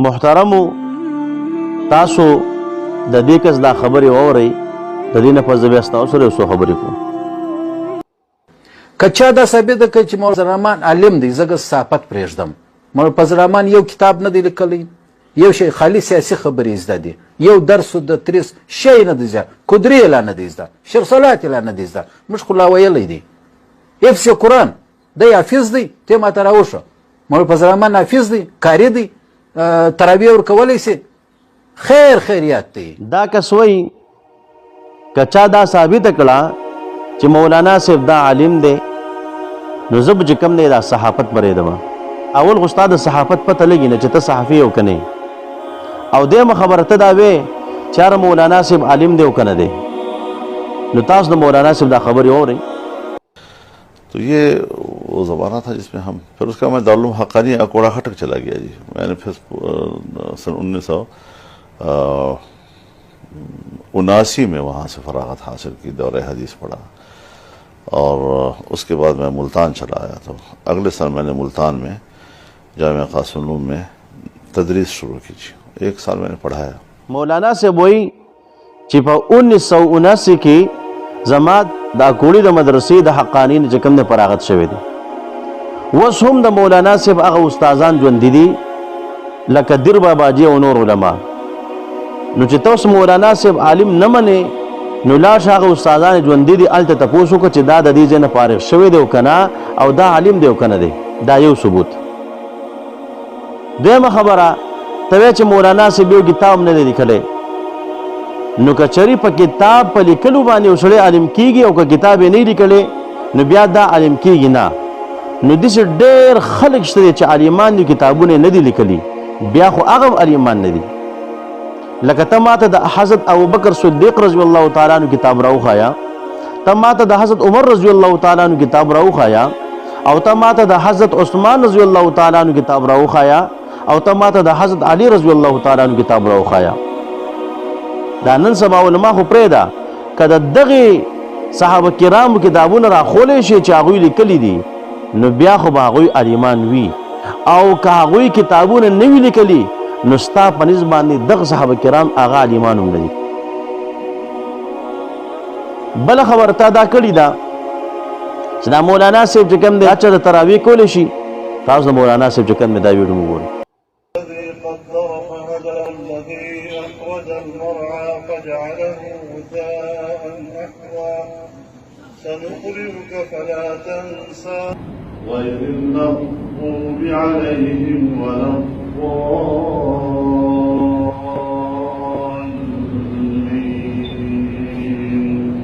محترمو تاسو د دې کس دا خبرې واورئ د دې نه پس زه بیا ستاسو سره یو څو خبرې کوم. که چا دا ثابته کړي چې مولوي فضل الرحمن عالم دی زه صحافت پرېږدم. مولوي فضل الرحمن یو کتاب نه دی لیکلی، یو شی خالي سیاسي خبرې زده دي، یو درس د تدریس شی نه دی زده، قدرې لا نه دی زده، شرصلات لا نه دی زده. موږ خو لا ویلی دی حفظ قرآن دی حافظ دی ته ماته راوښه. مولوي فضل الرحمن حافظ دی، قاري دی، تراویح ورکولی سي، خیر خیریات دی. دا کس وایي که چا دا ثابته کړه چې مولانا صاحب دا عالم دی نو زه به چې کوم دی دا صحافت پرېږدم. اول خو ستا د صحافت پته لګي نه چې ته صحافي یو که نه، او دیمه خبره ته دا وې چې هر مولانا صاحب عالم دی او که نه دی. نو تاسو د مولانا صاحب دا خبرې واورئ. تو یہ وہ زمانہ تھا جس میں ہم پھر اس کا میں دارالعلوم حقانی اکوڑا خٹک چلا گیا جی. میں نے پھر سن 1979 میں وہاں سے فراغت حاصل کی، دور حدیث پڑھا، اور اس کے بعد میں ملتان چلا آیا. تو اگلے سال میں نے ملتان میں جامعہ قاسم العلوم میں تدریس شروع کی جی. 1 سال میں نے پڑھایا. مولانا صاحب وایي چې په 1979 کې زما دا کوړی د مدرسې د حقانی نه چې کوم دی فراغت شوی دی. اوس هم د مولانا صاحب هغه استادان ژوندي دي لکه دیر باباجي او نور علما. نو چې تاسو مولانا صاحب عالم نه منې نو لاړ شه هغه استادان ژوندي دي هلته تپوس وکړه چې دا د دې ځای نه فارغ شوی دی او که نه، او دا عالم دی او که نه دی. دا یو ثبوت. دویمه خبره ته وایې چې مولانا صاحب یو کتاب نه دی لیکلی. نو که چېرې په کتاب په لیکلو باندې یو سړی عالم کېږي او که کتاب یې نه لیکلی نو بیا دا عالم کېږي نه. نو داسې ډېر خلک شته دي چې عالمان دي کتابونه یې نه دي لیکلي، بیا خو هغه هم عالمان نه دي. لکه ته ماته د حضرت ابوبکر صدیق رضی الله تعالی عنہ کتاب راوښایه، ته ماته د حضرت عمر رضی الله تعالی عنہ کتاب راوښایه، او ته ماته د حضرت عثمان رضی الله تعالی عنہ کتاب راوښایه، او ته ماته د حضرت علی رضی الله تعالی عنہ کتاب راوښایه. دا نن سبا علما خو پرېږده که د دغې صحابه کرامو کتابونه راخولی شي چې هغوی لیکلي دي نو بیا خو به هغوی عالمان وي، او که هغوی کتابونه نه وي لیکلي نو ستا په نسب باندې دغه صحابه کرام هغه عالمان هم نه دي. بله خبره تا دا کړې ده چې دا مولانا صاحب چې کوم دی هر چا د تراویح کولی شي. تاسو د مولانا صاحب چې کوم دی دا ویډیو وګورئ. سنقرئك فلا تنسى غير المغضوب عليهم ولا الضالين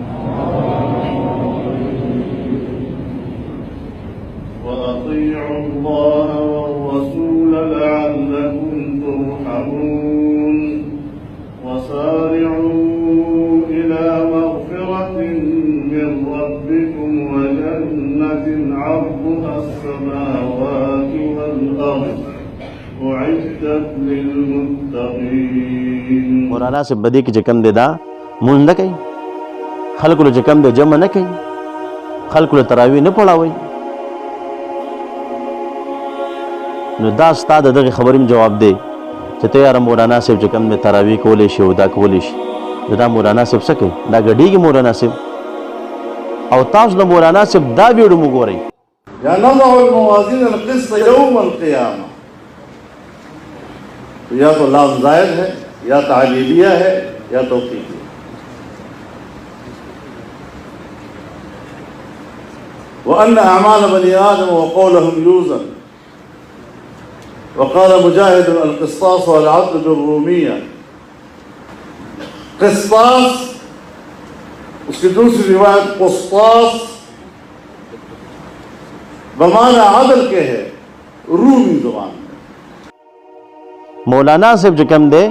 وأطيعوا الله والرسول لعلكم ترحمون وسارعوا إلى مغفرة من ربكم وجنة عرضها السماوات والأرض أعدت للمتقين. مولانا صاحب بدې کې چې کوم دی دا مونځ نه کوي، خلکو له چې کوم دی جمع نه کوي، خلکو له تراویح نه پړاوئ. نو دا ستا د دغې خبرې هم جواب دی چې ته یاره مولانا صاحب چې کوم دی تراویح کولی شي او دا کولی شي. دا مولانا صاحب څه کوي؟ دا ګډېږي مولانا صاحب. او تاسو د مولانا صاحب دا ویډیو مو ګورئ. یا نضع الموازین القسط یوم القیامہ. یا تو لام زائد ہے یا تعلیلیہ ہے یا توقیفیہ. وأن أعمال بني آدم وقولهم يوزن. وقال مجاهد القسطاس والعدل بالرومية. قسطاس اس کی دوسری روایت قسطاس بمعنی عدل کے ہے رومی زبان میں. مولانا صاحب چې کوم دی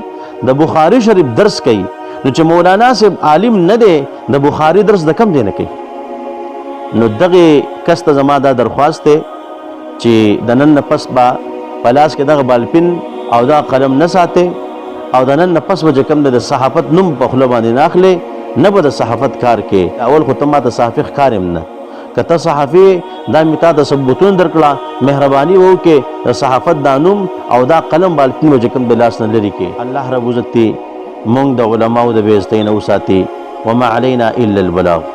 د بخاري شریف درس کوي نو چې مولانا صاحب عالم نه دی د بخاري درس د کم دی نه کوي. نو دغه کس ته زما دا درخواست دی چې د نن نه پس به په لاس کې دغه بالپن او دا قلم نه ساتئ، او د نن نه پس به چې کوم دی د صحافت نوم په خوله باندې نه اخلئ، نه به د صحافت کار کې. اول خو ته ما ته صحافي ښکاریم نه، کته صحافي دا میتا د ثبوتون درکړه مهرباني وکړه د صحافت دا نوم او دا قلم بالکل وجکم د لاس نه لري کې الله رب عزت مونږ د علماو د بے عزتۍ نه وساتي وما علينا الا البلاغ